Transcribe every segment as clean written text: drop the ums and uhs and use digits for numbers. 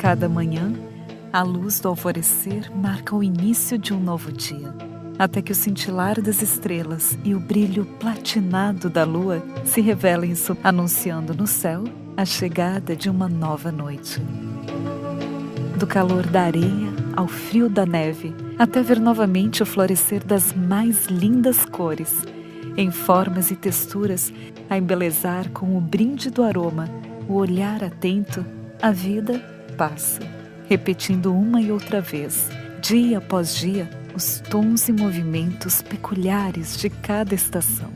Cada manhã, a luz do alvorecer marca o início de um novo dia, até que o cintilar das estrelas e o brilho platinado da lua se revelem, anunciando no céu a chegada de uma nova noite. Do calor da areia ao frio da neve, até ver novamente o florescer das mais lindas cores, em formas e texturas, a embelezar com o brinde do aroma, o olhar atento, a vida passa, repetindo uma e outra vez, dia após dia, os tons e movimentos peculiares de cada estação.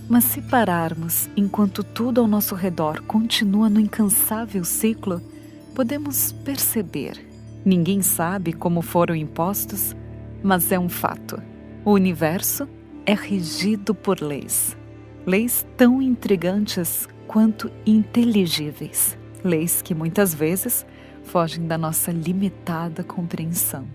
Mas se pararmos enquanto tudo ao nosso redor continua no incansável ciclo, podemos perceber. Ninguém sabe como foram impostos, mas é um fato. O universo é regido por leis. Leis tão intrigantes quanto inteligíveis. Leis que muitas vezes fogem da nossa limitada compreensão.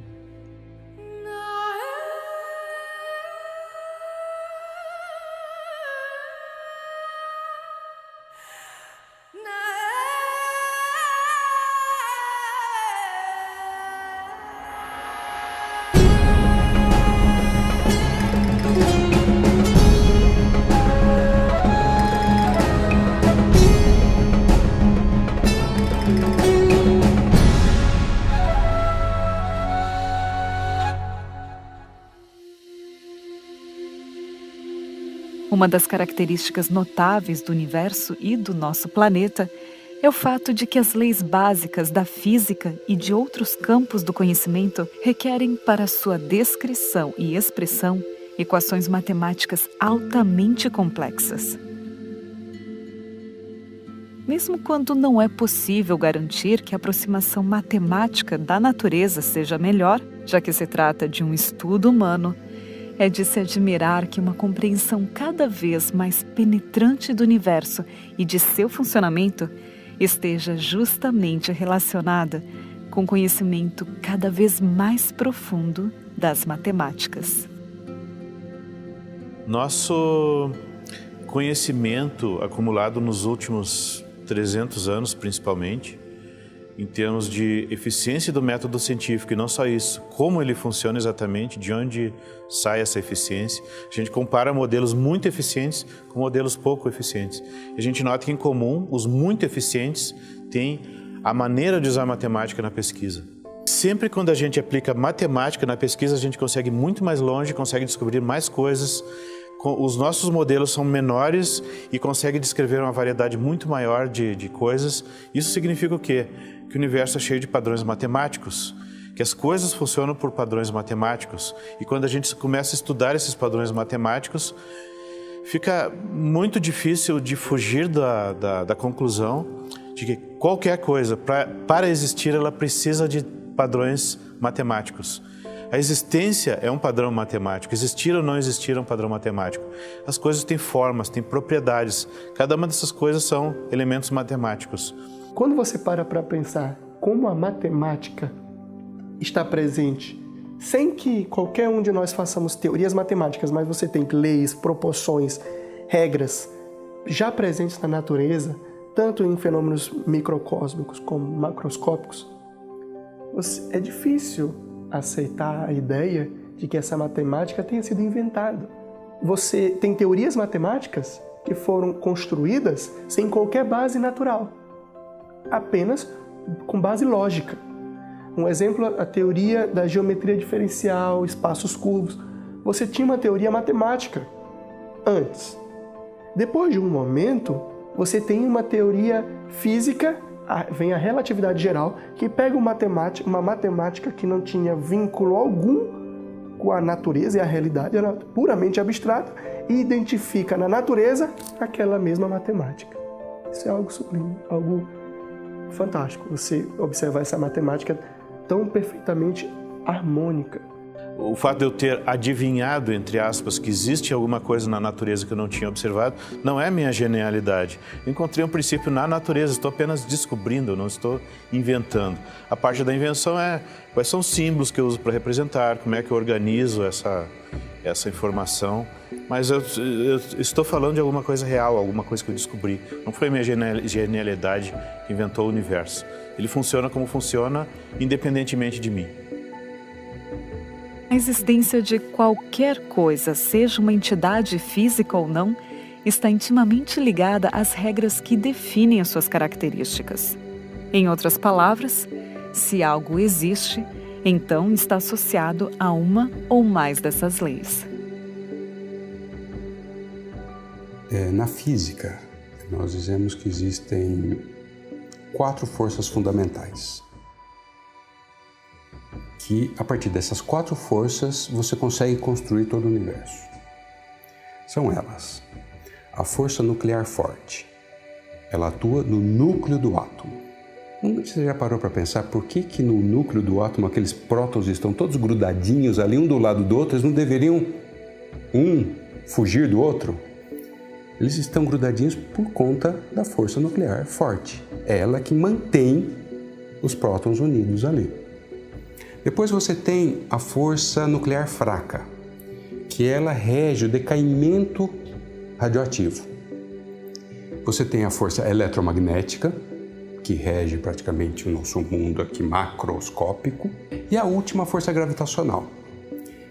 Uma das características notáveis do universo e do nosso planeta é o fato de que as leis básicas da física e de outros campos do conhecimento requerem para sua descrição e expressão equações matemáticas altamente complexas. Mesmo quando não é possível garantir que a aproximação matemática da natureza seja melhor, já que se trata de um estudo humano, é de se admirar que uma compreensão cada vez mais penetrante do universo e de seu funcionamento esteja justamente relacionada com o conhecimento cada vez mais profundo das matemáticas. Nosso conhecimento acumulado nos últimos 300 anos, principalmente, em termos de eficiência do método científico, e não só isso, como ele funciona exatamente, de onde sai essa eficiência. A gente compara modelos muito eficientes com modelos pouco eficientes. E a gente nota que, em comum, os muito eficientes têm a maneira de usar matemática na pesquisa. Sempre quando a gente aplica matemática na pesquisa, a gente consegue ir muito mais longe, consegue descobrir mais coisas. Os nossos modelos são menores e conseguem descrever uma variedade muito maior de coisas. Isso significa o quê? Que o universo é cheio de padrões matemáticos, que as coisas funcionam por padrões matemáticos. E quando a gente começa a estudar esses padrões matemáticos, fica muito difícil de fugir da conclusão de que qualquer coisa, para existir, ela precisa de padrões matemáticos. A existência é um padrão matemático, existir ou não existir é um padrão matemático. As coisas têm formas, têm propriedades, cada uma dessas coisas são elementos matemáticos. Quando você para pensar como a matemática está presente, sem que qualquer um de nós façamos teorias matemáticas, mas você tem leis, proporções, regras já presentes na natureza, tanto em fenômenos microcósmicos como macroscópicos, é difícil aceitar a ideia de que essa matemática tenha sido inventada. Você tem teorias matemáticas que foram construídas sem qualquer base natural, apenas com base lógica. Um exemplo, a teoria da geometria diferencial, espaços curvos. Você tinha uma teoria matemática antes. Depois de um momento, você tem uma teoria física, vem a relatividade geral, que pega uma matemática que não tinha vínculo algum com a natureza e a realidade, era puramente abstrata, e identifica na natureza aquela mesma matemática. Isso é algo sublime, algo fantástico, você observar essa matemática tão perfeitamente harmônica. O fato de eu ter adivinhado, entre aspas, que existe alguma coisa na natureza que eu não tinha observado, não é minha genialidade. Encontrei um princípio na natureza, estou apenas descobrindo, não estou inventando. A parte da invenção é quais são os símbolos que eu uso para representar, como é que eu organizo essa informação. Mas eu estou falando de alguma coisa real, alguma coisa que eu descobri. Não foi minha genialidade que inventou o universo. Ele funciona como funciona, independentemente de mim. A existência de qualquer coisa, seja uma entidade física ou não, está intimamente ligada às regras que definem as suas características. Em outras palavras, se algo existe, então está associado a uma ou mais dessas leis. Na física, nós dizemos que existem 4 forças fundamentais. Que a partir dessas 4 forças você consegue construir todo o universo. São elas: a força nuclear forte. Ela atua no núcleo do átomo. Você já parou para pensar por que no núcleo do átomo aqueles prótons estão todos grudadinhos ali, um do lado do outro? Eles não deveriam fugir do outro? Eles estão grudadinhos por conta da força nuclear forte. É ela que mantém os prótons unidos ali. Depois você tem a força nuclear fraca, que ela rege o decaimento radioativo. Você tem a força eletromagnética, que rege praticamente o nosso mundo aqui macroscópico, e a última, a força gravitacional.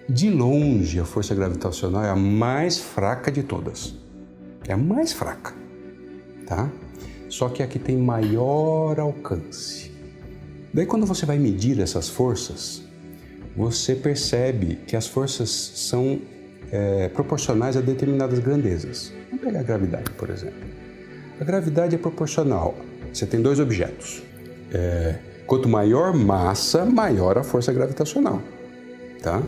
De longe, a força gravitacional é a mais fraca de todas. É a mais fraca, tá? Só que é a que tem maior alcance. Daí, quando você vai medir essas forças, você percebe que as forças são proporcionais a determinadas grandezas. Vamos pegar a gravidade, por exemplo. A gravidade é proporcional. Você tem 2 objetos. Quanto maior massa, maior a força gravitacional, tá?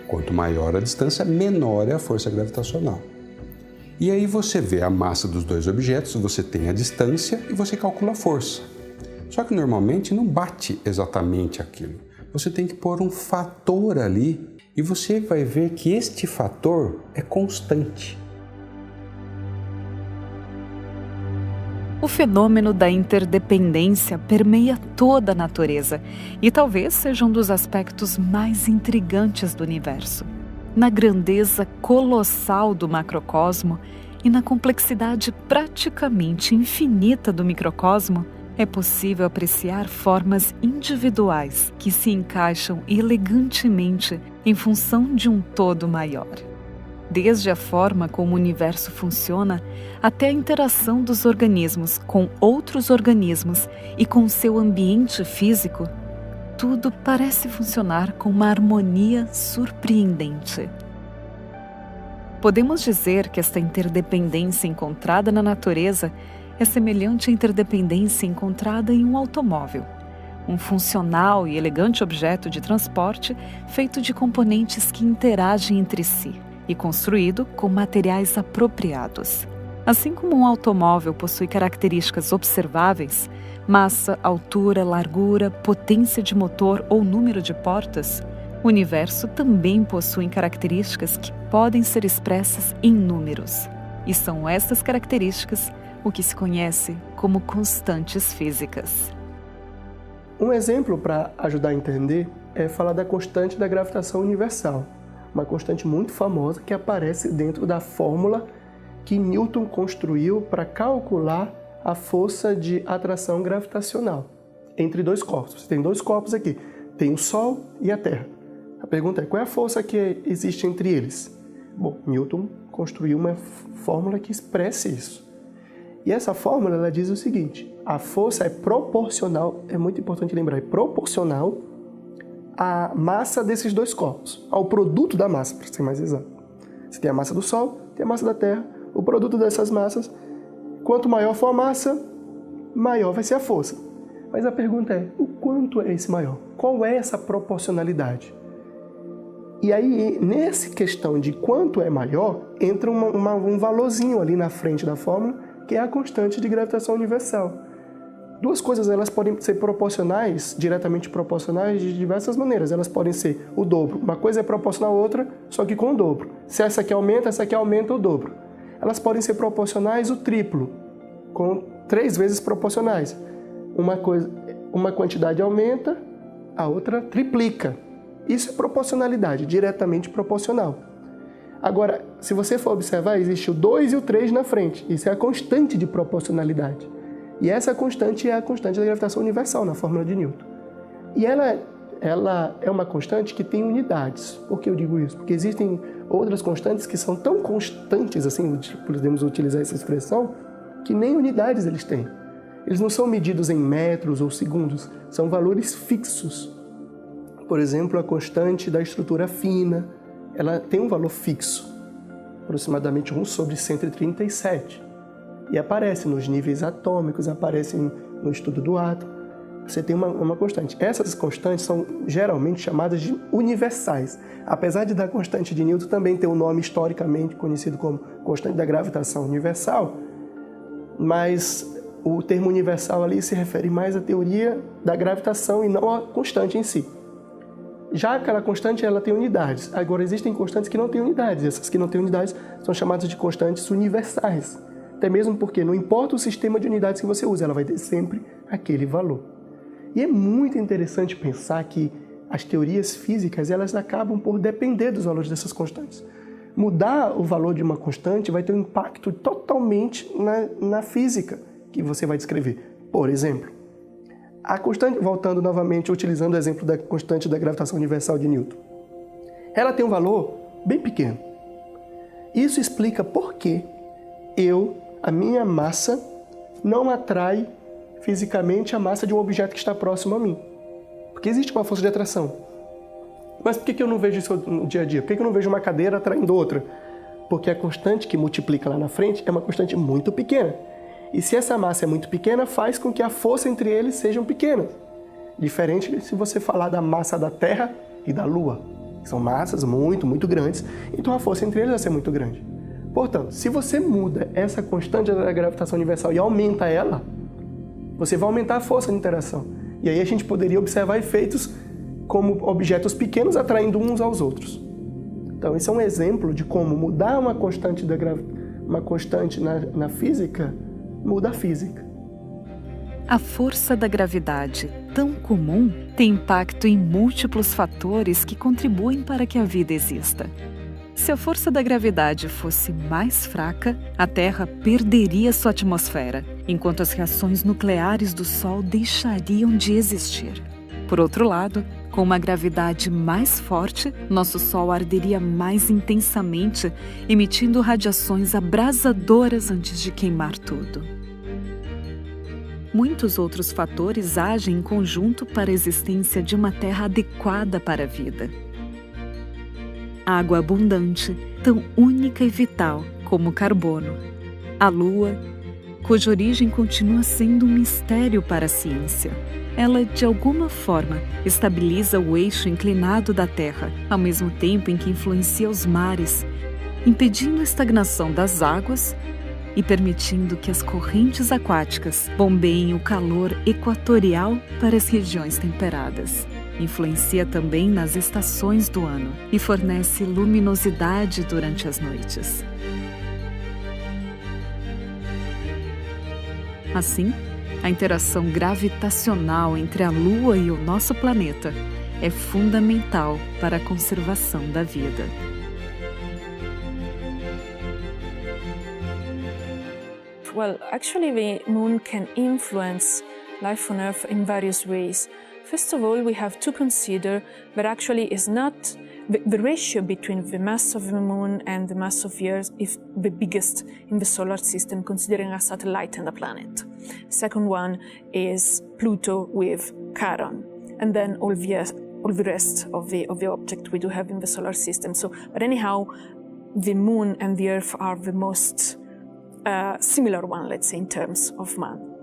Quanto maior a distância, menor é a força gravitacional. E aí você vê a massa dos 2 objetos, você tem a distância e você calcula a força. Só que normalmente não bate exatamente aquilo. Você tem que pôr um fator ali e você vai ver que este fator é constante. O fenômeno da interdependência permeia toda a natureza e talvez seja um dos aspectos mais intrigantes do universo. Na grandeza colossal do macrocosmo e na complexidade praticamente infinita do microcosmo, é possível apreciar formas individuais que se encaixam elegantemente em função de um todo maior. Desde a forma como o universo funciona até a interação dos organismos com outros organismos e com seu ambiente físico, tudo parece funcionar com uma harmonia surpreendente. Podemos dizer que esta interdependência encontrada na natureza é semelhante à interdependência encontrada em um automóvel, um funcional e elegante objeto de transporte feito de componentes que interagem entre si e construído com materiais apropriados. Assim como um automóvel possui características observáveis, massa, altura, largura, potência de motor ou número de portas, o universo também possui características que podem ser expressas em números. E são essas características o que se conhece como constantes físicas. Um exemplo para ajudar a entender é falar da constante da gravitação universal, uma constante muito famosa que aparece dentro da fórmula que Newton construiu para calcular a força de atração gravitacional entre 2 corpos. Você tem 2 corpos aqui, tem o Sol e a Terra. A pergunta é, qual é a força que existe entre eles? Bom, Newton construiu uma fórmula que expressa isso. E essa fórmula ela diz o seguinte: a força é proporcional, é muito importante lembrar, é proporcional à massa desses 2 corpos, ao produto da massa, para ser mais exato. Você tem a massa do Sol, tem a massa da Terra, o produto dessas massas, quanto maior for a massa, maior vai ser a força. Mas a pergunta é, o quanto é esse maior? Qual é essa proporcionalidade? E aí, nessa questão de quanto é maior, entra um valorzinho ali na frente da fórmula, que é a constante de gravitação universal. Duas coisas, elas podem ser proporcionais, diretamente proporcionais de diversas maneiras. Elas podem ser o dobro. Uma coisa é proporcional à outra, só que com o dobro. Se essa aqui aumenta o dobro. Elas podem ser proporcionais o triplo, com 3 vezes proporcionais. Uma quantidade aumenta, a outra triplica. Isso é proporcionalidade, diretamente proporcional. Agora, se você for observar, existe o 2 e o 3 na frente. Isso é a constante de proporcionalidade. E essa constante é a constante da gravitação universal, na fórmula de Newton. E ela é uma constante que tem unidades. Por que eu digo isso? Porque existem outras constantes que são tão constantes, assim, podemos utilizar essa expressão, que nem unidades eles têm. Eles não são medidos em metros ou segundos, são valores fixos. Por exemplo, a constante da estrutura fina, ela tem um valor fixo, aproximadamente 1/137. E aparece nos níveis atômicos, aparece no estudo do átomo. Você tem uma constante. Essas constantes são geralmente chamadas de universais. Apesar de da constante de Newton também ter um nome historicamente conhecido como constante da gravitação universal, mas o termo universal ali se refere mais à teoria da gravitação e não à constante em si. Já aquela constante, ela tem unidades. Agora, existem constantes que não têm unidades. Essas que não têm unidades são chamadas de constantes universais. Até mesmo porque não importa o sistema de unidades que você usa, ela vai ter sempre aquele valor. E é muito interessante pensar que as teorias físicas, elas acabam por depender dos valores dessas constantes. Mudar o valor de uma constante vai ter um impacto totalmente na física que você vai descrever. Por exemplo, a constante, voltando novamente, utilizando o exemplo da constante da gravitação universal de Newton, ela tem um valor bem pequeno. Isso explica por que a minha massa não atrai fisicamente a massa de um objeto que está próximo a mim. Porque existe uma força de atração. Mas por que eu não vejo isso no dia a dia? Por que eu não vejo uma cadeira atraindo outra? Porque a constante que multiplica lá na frente é uma constante muito pequena. E se essa massa é muito pequena, faz com que a força entre eles sejam pequenas. Diferente se você falar da massa da Terra e da Lua. São massas muito, muito grandes, então a força entre eles vai ser muito grande. Portanto, se você muda essa constante da gravitação universal e aumenta ela, você vai aumentar a força de interação. E aí a gente poderia observar efeitos como objetos pequenos atraindo uns aos outros. Então, esse é um exemplo de como mudar uma constante, na física muda a física. A força da gravidade, tão comum, tem impacto em múltiplos fatores que contribuem para que a vida exista. Se a força da gravidade fosse mais fraca, a Terra perderia sua atmosfera, enquanto as reações nucleares do Sol deixariam de existir. Por outro lado, com uma gravidade mais forte, nosso Sol arderia mais intensamente, emitindo radiações abrasadoras antes de queimar tudo. Muitos outros fatores agem em conjunto para a existência de uma Terra adequada para a vida. Água abundante, tão única e vital como o carbono. A Lua, cuja origem continua sendo um mistério para a ciência. Ela, de alguma forma, estabiliza o eixo inclinado da Terra, ao mesmo tempo em que influencia os mares, impedindo a estagnação das águas e permitindo que as correntes aquáticas bombeiem o calor equatorial para as regiões temperadas. Influencia também nas estações do ano e fornece luminosidade durante as noites. Assim, a interação gravitacional entre a Lua e o nosso planeta é fundamental para a conservação da vida. Well, actually the moon can influence life on Earth in various ways. First of all, we have to consider that actually is not the ratio between the mass of the moon and the mass of the Earth is the biggest in the solar system, considering a satellite and a planet. Second one is Pluto with Charon, and then all the rest of the object we do have in the solar system. So, but anyhow, the moon and the Earth are the most similar one, let's say, in terms of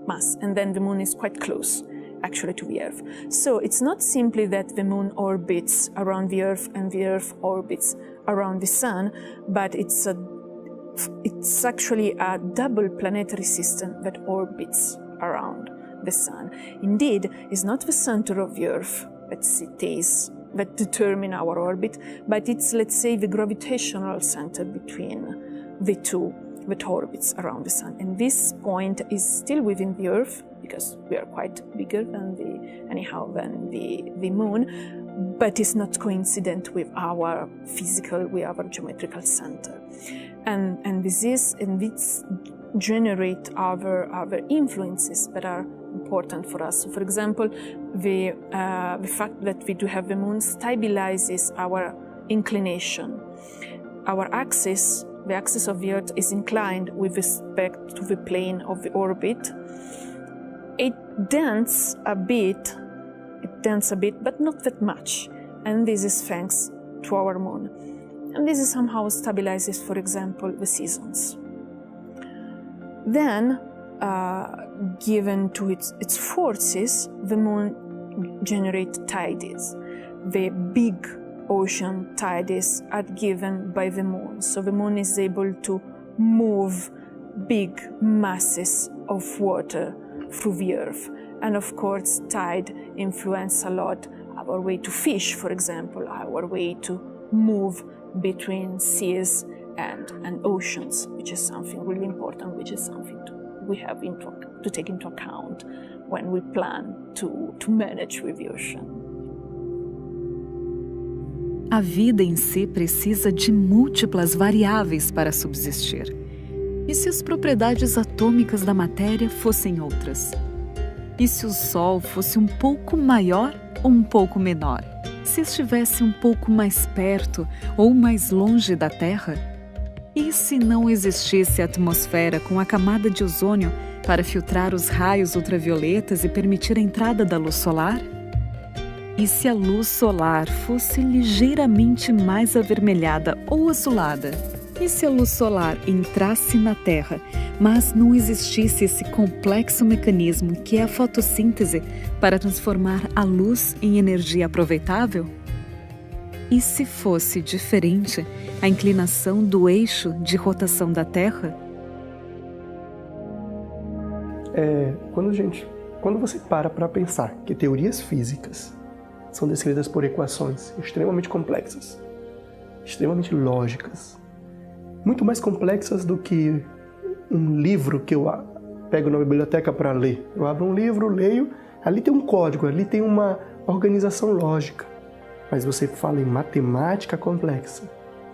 mass, and then the moon is quite close actually to the Earth. So it's not simply that the moon orbits around the Earth and the Earth orbits around the sun, but it's actually a double planetary system that orbits around the Sun. Indeed, it's not the center of the Earth that determine our orbit, but it's, let's say, the gravitational center between the two that orbits around the Sun. And this point is still within the Earth, because we are quite bigger than the Moon, but it's not coincident with our geometrical center. And this generate other influences that are important for us. So, for example, the fact that we do have the Moon stabilizes our inclination. Our axis, the axis of the Earth, is inclined with respect to the plane of the orbit. It dents a bit, but not that much. And this is thanks to our Moon. And this is somehow stabilizes, for example, the seasons. Then, given to its forces, the Moon generates tides. The big ocean tides are given by the Moon. So the Moon is able to move big masses of water through the Earth. And of course, tide influence a lot our way to fish, for example, our way to move between seas and oceans, which is something really important, which is something we have to take into account when we plan to manage with the ocean. A vida em si precisa de múltiplas variáveis para subsistir. E se as propriedades atômicas da matéria fossem outras? E se o Sol fosse um pouco maior ou um pouco menor? Se estivesse um pouco mais perto ou mais longe da Terra? E se não existisse atmosfera com a camada de ozônio para filtrar os raios ultravioletas e permitir a entrada da luz solar? E se a luz solar fosse ligeiramente mais avermelhada ou azulada? E se a luz solar entrasse na Terra, mas não existisse esse complexo mecanismo que é a fotossíntese para transformar a luz em energia aproveitável? E se fosse diferente a inclinação do eixo de rotação da Terra? Quando você para pensar que teorias físicas são descritas por equações extremamente complexas, extremamente lógicas, muito mais complexas do que um livro que eu pego na biblioteca para ler. Eu abro um livro, leio, ali tem um código, ali tem uma organização lógica. Mas você fala em matemática complexa.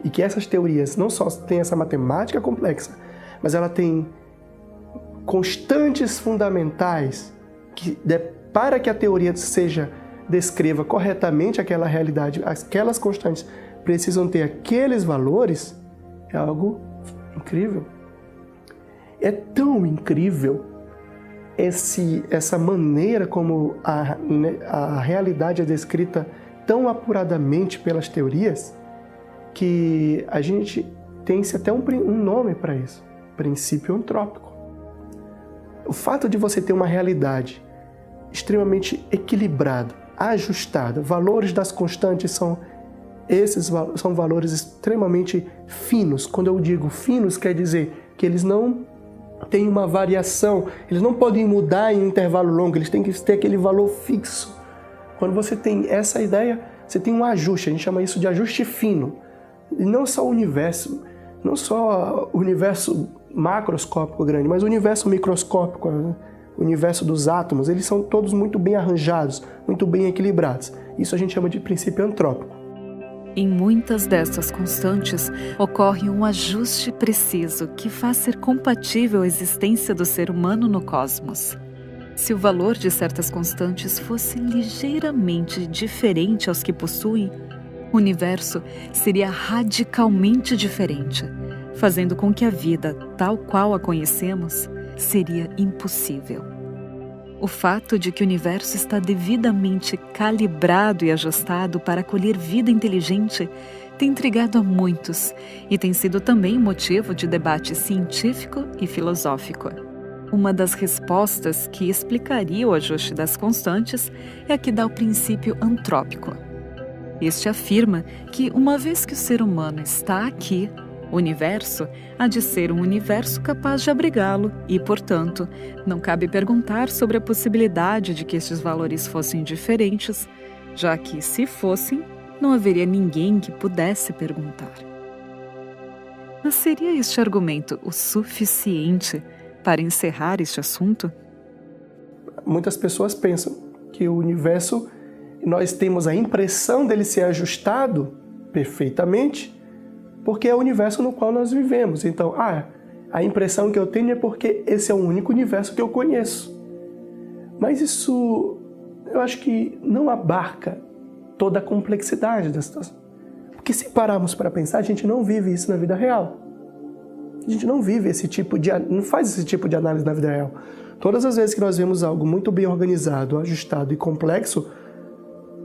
E que essas teorias não só têm essa matemática complexa, mas ela tem constantes fundamentais que, para que a teoria descreva corretamente aquela realidade, aquelas constantes precisam ter aqueles valores, é algo incrível. É tão incrível essa maneira como a realidade é descrita tão apuradamente pelas teorias, que a gente tem-se até um nome para isso, princípio antrópico. O fato de você ter uma realidade extremamente equilibrada, ajustada, valores das constantes são valores extremamente finos. Quando eu digo finos, quer dizer que eles não têm uma variação, eles não podem mudar em um intervalo longo, eles têm que ter aquele valor fixo. Quando você tem essa ideia, você tem um ajuste, a gente chama isso de ajuste fino. E não só o universo macroscópico grande, mas o universo microscópico, o universo dos átomos, eles são todos muito bem arranjados, muito bem equilibrados. Isso a gente chama de princípio antrópico. Em muitas dessas constantes, ocorre um ajuste preciso que faz ser compatível a existência do ser humano no cosmos. Se o valor de certas constantes fosse ligeiramente diferente aos que possuem, o universo seria radicalmente diferente, fazendo com que a vida, tal qual a conhecemos, seria impossível. O fato de que o universo está devidamente calibrado e ajustado para acolher vida inteligente tem intrigado a muitos e tem sido também motivo de debate científico e filosófico. Uma das respostas que explicaria o ajuste das constantes é a que dá o princípio antrópico. Este afirma que, uma vez que o ser humano está aqui, O universo há de ser um universo capaz de abrigá-lo e, portanto, não cabe perguntar sobre a possibilidade de que estes valores fossem diferentes, já que, se fossem, não haveria ninguém que pudesse perguntar. Mas seria este argumento o suficiente para encerrar este assunto? Muitas pessoas pensam que o universo, nós temos a impressão dele ser ajustado perfeitamente, porque é o universo no qual nós vivemos. Então, a impressão que eu tenho é porque esse é o único universo que eu conheço. Mas isso, eu acho que não abarca toda a complexidade da situação. Porque se pararmos para pensar, a gente não vive isso na vida real. A gente não vive não faz esse tipo de análise na vida real. Todas as vezes que nós vemos algo muito bem organizado, ajustado e complexo,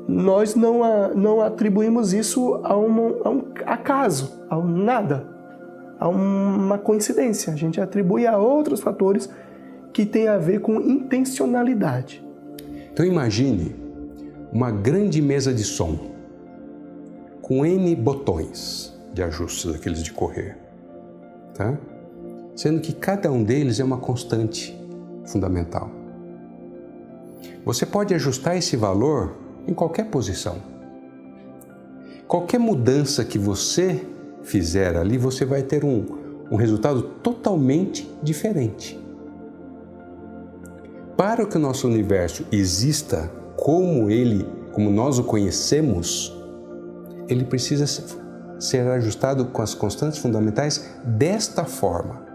nós não atribuímos isso a um acaso, a um nada, a uma coincidência. A gente atribui a outros fatores que têm a ver com intencionalidade. Então imagine uma grande mesa de som com N botões de ajustes, aqueles de correr, tá? Sendo que cada um deles é uma constante fundamental. Você pode ajustar esse valor em qualquer posição. Qualquer mudança que você fizer ali, você vai ter um resultado totalmente diferente. Para que o nosso universo exista como nós o conhecemos, ele precisa ser ajustado com as constantes fundamentais desta forma.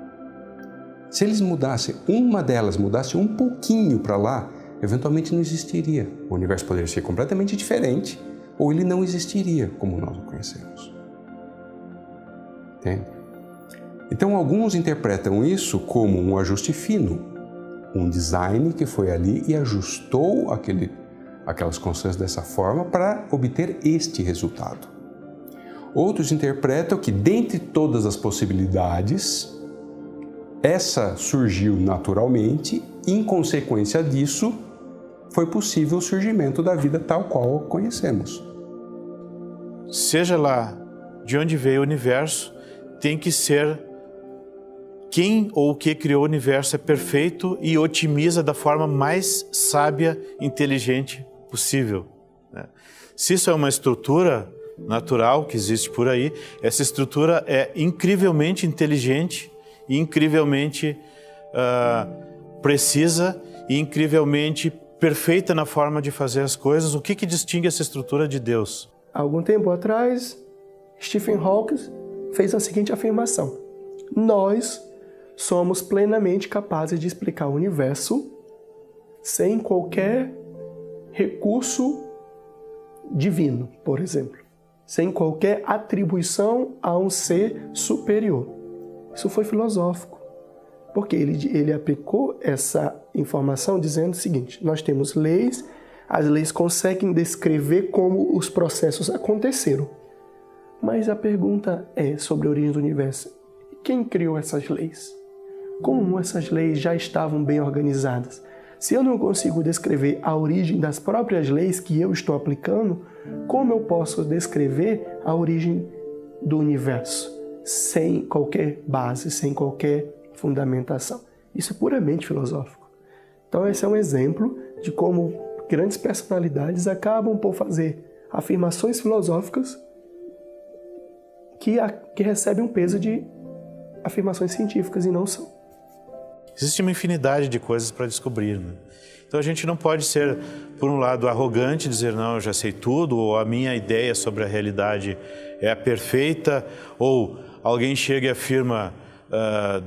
Se eles mudassem, uma delas mudasse um pouquinho para lá, eventualmente não existiria. O universo poderia ser completamente diferente ou ele não existiria como nós o conhecemos. Entende? Então, alguns interpretam isso como um ajuste fino, um design que foi ali e ajustou aquelas constantes dessa forma para obter este resultado. Outros interpretam que, dentre todas as possibilidades, essa surgiu naturalmente e, em consequência disso, foi possível o surgimento da vida tal qual a conhecemos. Seja lá de onde veio o universo, tem que ser quem ou o que criou o universo é perfeito e otimiza da forma mais sábia e inteligente possível. Se isso é uma estrutura natural que existe por aí, essa estrutura é incrivelmente inteligente e incrivelmente precisa e incrivelmente perfeita na forma de fazer as coisas. O que distingue essa estrutura de Deus? Há algum tempo atrás, Stephen Hawking fez a seguinte afirmação: nós somos plenamente capazes de explicar o universo sem qualquer recurso divino, por exemplo, sem qualquer atribuição a um ser superior. Isso foi filosófico, porque ele aplicou essa informação dizendo o seguinte: nós temos leis, as leis conseguem descrever como os processos aconteceram. Mas a pergunta é sobre a origem do universo. Quem criou essas leis? Como essas leis já estavam bem organizadas? Se eu não consigo descrever a origem das próprias leis que eu estou aplicando, como eu posso descrever a origem do universo? Sem qualquer base, sem qualquer fundamentação. Isso é puramente filosófico. Então esse é um exemplo de como grandes personalidades acabam por fazer afirmações filosóficas que recebem um peso de afirmações científicas e não são. Existe uma infinidade de coisas para descobrir, né? Então a gente não pode ser, por um lado, arrogante, dizer não, eu já sei tudo, ou a minha ideia sobre a realidade é a perfeita, ou alguém chega e afirma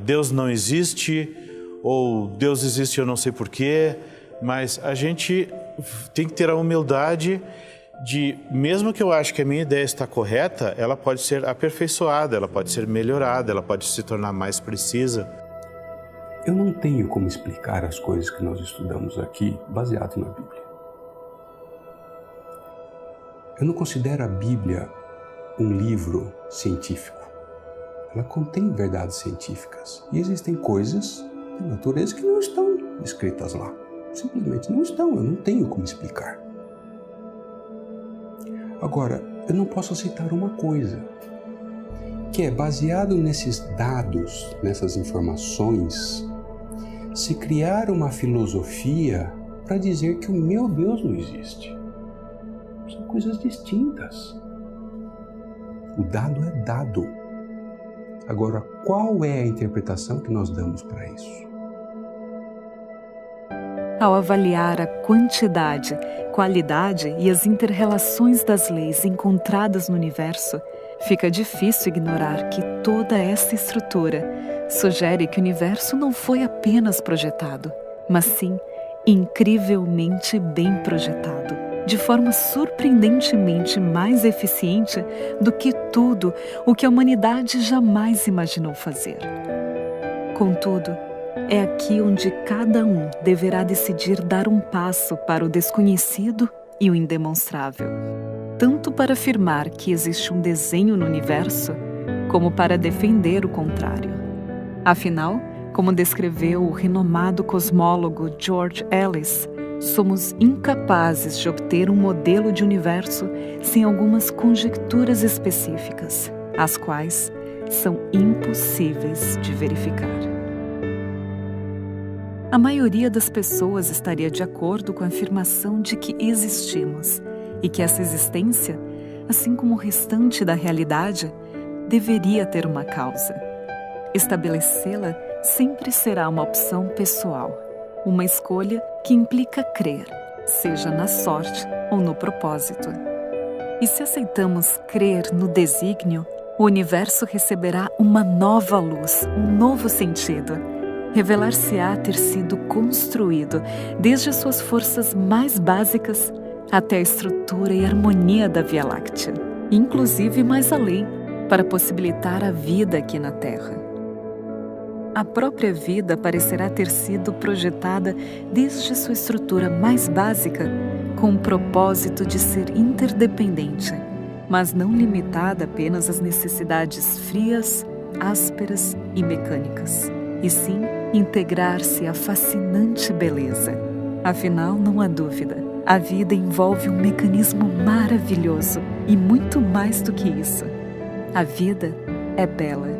Deus não existe, ou Deus existe e eu não sei porquê, mas a gente tem que ter a humildade de, mesmo que eu ache que a minha ideia está correta, ela pode ser aperfeiçoada, ela pode ser melhorada, ela pode se tornar mais precisa. Eu não tenho como explicar as coisas que nós estudamos aqui baseado na Bíblia. Eu não considero a Bíblia um livro científico. Ela contém verdades científicas e existem coisas da natureza que não estão escritas lá. Simplesmente não estão, eu não tenho como explicar. Agora, eu não posso aceitar uma coisa, que é baseado nesses dados, nessas informações, se criar uma filosofia para dizer que o meu Deus não existe. São coisas distintas. O dado é dado. Agora, qual é a interpretação que nós damos para isso? Ao avaliar a quantidade, qualidade e as inter-relações das leis encontradas no universo, fica difícil ignorar que toda essa estrutura sugere que o universo não foi apenas projetado, mas sim incrivelmente bem projetado, de forma surpreendentemente mais eficiente do que tudo o que a humanidade jamais imaginou fazer. Contudo, é aqui onde cada um deverá decidir dar um passo para o desconhecido e o indemonstrável, tanto para afirmar que existe um desenho no universo, como para defender o contrário. Afinal, como descreveu o renomado cosmólogo George Ellis, somos incapazes de obter um modelo de universo sem algumas conjecturas específicas, as quais são impossíveis de verificar. A maioria das pessoas estaria de acordo com a afirmação de que existimos e que essa existência, assim como o restante da realidade, deveria ter uma causa. Estabelecê-la sempre será uma opção pessoal, uma escolha que implica crer, seja na sorte ou no propósito. E se aceitamos crer no desígnio, o universo receberá uma nova luz, um novo sentido. Revelar-se-á ter sido construído desde as suas forças mais básicas até a estrutura e harmonia da Via Láctea, inclusive mais além, para possibilitar a vida aqui na Terra. A própria vida parecerá ter sido projetada desde sua estrutura mais básica com o propósito de ser interdependente, mas não limitada apenas às necessidades frias, ásperas e mecânicas, e sim integrar-se à fascinante beleza. Afinal, não há dúvida, a vida envolve um mecanismo maravilhoso e muito mais do que isso. A vida é bela.